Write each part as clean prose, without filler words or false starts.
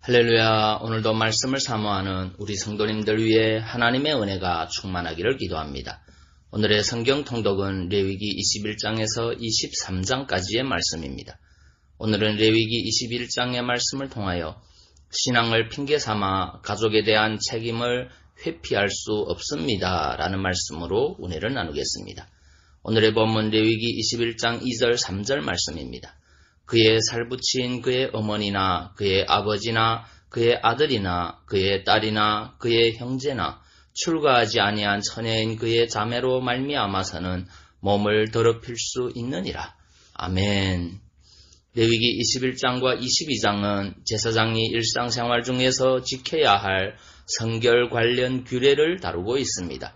할렐루야. 오늘도 말씀을 사모하는 우리 성도님들 위해 하나님의 은혜가 충만하기를 기도합니다. 오늘의 성경 통독은 레위기 21장에서 23장까지의 말씀입니다. 오늘은 레위기 21장의 말씀을 통하여 신앙을 핑계삼아 가족에 대한 책임을 회피할 수 없습니다 라는 말씀으로 은혜를 나누겠습니다. 오늘의 본문 레위기 21장 2절 3절 말씀입니다. 그의 살붙인 그의 어머니나 그의 아버지나 그의 아들이나 그의 딸이나 그의 형제나 출가하지 아니한 처녀인 그의 자매로 말미암아서는 몸을 더럽힐 수 있느니라. 아멘. 레위기 21장과 22장은 제사장이 일상생활 중에서 지켜야 할 성결 관련 규례를 다루고 있습니다.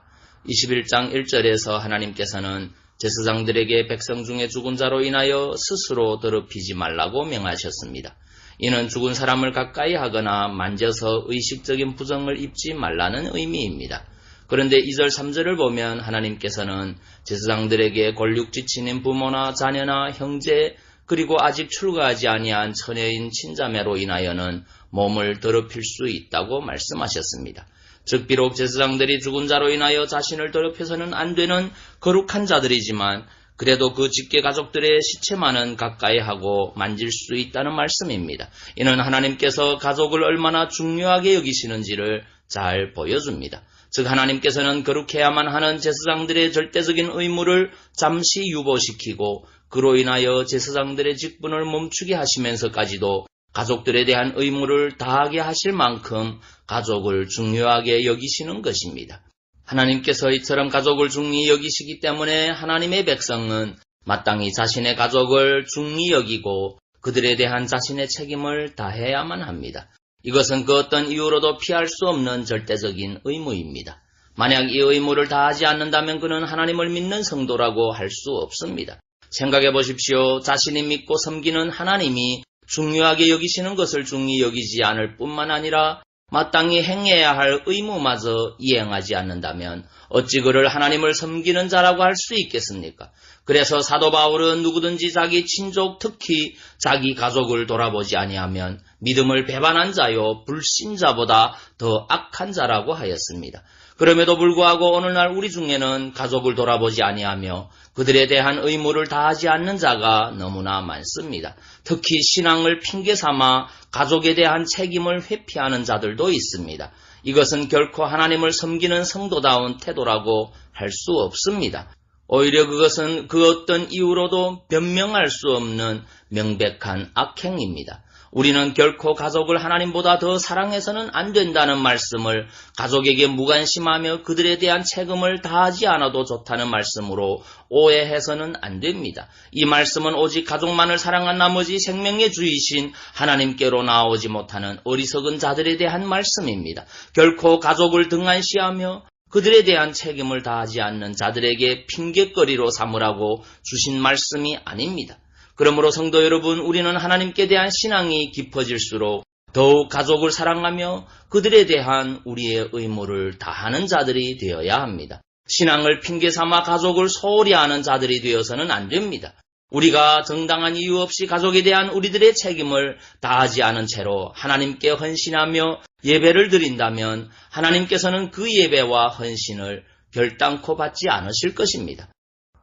21장 1절에서 하나님께서는 제사장들에게 백성 중에 죽은 자로 인하여 스스로 더럽히지 말라고 명하셨습니다. 이는 죽은 사람을 가까이 하거나 만져서 의식적인 부정을 입지 말라는 의미입니다. 그런데 2절 3절을 보면 하나님께서는 제사장들에게 골육지친인 부모나 자녀나 형제 그리고 아직 출가하지 아니한 처녀인 친자매로 인하여는 몸을 더럽힐 수 있다고 말씀하셨습니다. 즉 비록 제사장들이 죽은 자로 인하여 자신을 더럽혀서는 안 되는 거룩한 자들이지만 그래도 그 직계 가족들의 시체만은 가까이 하고 만질 수 있다는 말씀입니다. 이는 하나님께서 가족을 얼마나 중요하게 여기시는지를 잘 보여줍니다. 즉 하나님께서는 거룩해야만 하는 제사장들의 절대적인 의무를 잠시 유보시키고 그로 인하여 제사장들의 직분을 멈추게 하시면서까지도 가족들에 대한 의무를 다하게 하실 만큼 가족을 중요하게 여기시는 것입니다. 하나님께서 이처럼 가족을 중히 여기시기 때문에 하나님의 백성은 마땅히 자신의 가족을 중히 여기고 그들에 대한 자신의 책임을 다해야만 합니다. 이것은 그 어떤 이유로도 피할 수 없는 절대적인 의무입니다. 만약 이 의무를 다하지 않는다면 그는 하나님을 믿는 성도라고 할 수 없습니다. 생각해 보십시오. 자신이 믿고 섬기는 하나님이 중요하게 여기시는 것을 중히 여기지 않을 뿐만 아니라 마땅히 행해야 할 의무마저 이행하지 않는다면 어찌 그를 하나님을 섬기는 자라고 할 수 있겠습니까? 그래서 사도 바울은 누구든지 자기 친족 특히 자기 가족을 돌아보지 아니하면 믿음을 배반한 자요 불신자보다 더 악한 자라고 하였습니다. 그럼에도 불구하고 오늘날 우리 중에는 가족을 돌아보지 아니하며 그들에 대한 의무를 다하지 않는 자가 너무나 많습니다. 특히 신앙을 핑계삼아 가족에 대한 책임을 회피하는 자들도 있습니다. 이것은 결코 하나님을 섬기는 성도다운 태도라고 할 수 없습니다. 오히려 그것은 그 어떤 이유로도 변명할 수 없는 명백한 악행입니다. 우리는 결코 가족을 하나님보다 더 사랑해서는 안 된다는 말씀을 가족에게 무관심하며 그들에 대한 책임을 다하지 않아도 좋다는 말씀으로 오해해서는 안 됩니다. 이 말씀은 오직 가족만을 사랑한 나머지 생명의 주이신 하나님께로 나아오지 못하는 어리석은 자들에 대한 말씀입니다. 결코 가족을 등한시하며 그들에 대한 책임을 다하지 않는 자들에게 핑곗거리로 삼으라고 주신 말씀이 아닙니다. 그러므로 성도 여러분, 우리는 하나님께 대한 신앙이 깊어질수록 더욱 가족을 사랑하며 그들에 대한 우리의 의무를 다하는 자들이 되어야 합니다. 신앙을 핑계삼아 가족을 소홀히 하는 자들이 되어서는 안 됩니다. 우리가 정당한 이유 없이 가족에 대한 우리들의 책임을 다하지 않은 채로 하나님께 헌신하며 예배를 드린다면 하나님께서는 그 예배와 헌신을 결단코 받지 않으실 것입니다.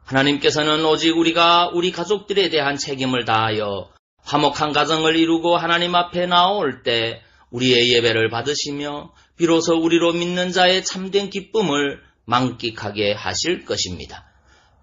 하나님께서는 오직 우리가 우리 가족들에 대한 책임을 다하여 화목한 가정을 이루고 하나님 앞에 나올 때 우리의 예배를 받으시며 비로소 우리로 믿는 자의 참된 기쁨을 만끽하게 하실 것입니다.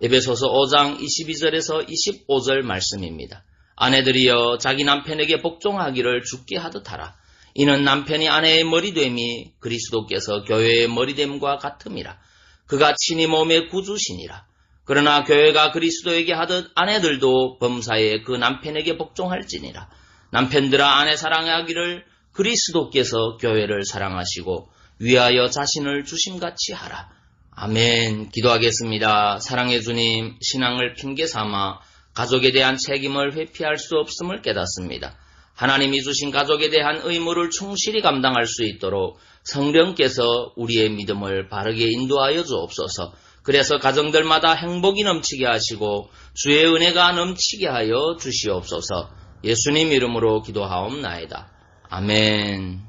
에베소서 5장 22절에서 25절 말씀입니다. 아내들이여 자기 남편에게 복종하기를 주께 하듯 하라. 이는 남편이 아내의 머리됨이 그리스도께서 교회의 머리됨과 같음이라. 그가 친히 몸의 구주시니라. 그러나 교회가 그리스도에게 하듯 아내들도 범사에 그 남편에게 복종할지니라. 남편들아 아내 사랑하기를 그리스도께서 교회를 사랑하시고 위하여 자신을 주심같이 하라. 아멘. 기도하겠습니다. 사랑의 주님, 신앙을 핑계삼아 가족에 대한 책임을 회피할 수 없음을 깨닫습니다. 하나님이 주신 가족에 대한 의무를 충실히 감당할 수 있도록 성령께서 우리의 믿음을 바르게 인도하여 주옵소서. 그래서 가정들마다 행복이 넘치게 하시고 주의 은혜가 넘치게 하여 주시옵소서. 예수님 이름으로 기도하옵나이다. 아멘.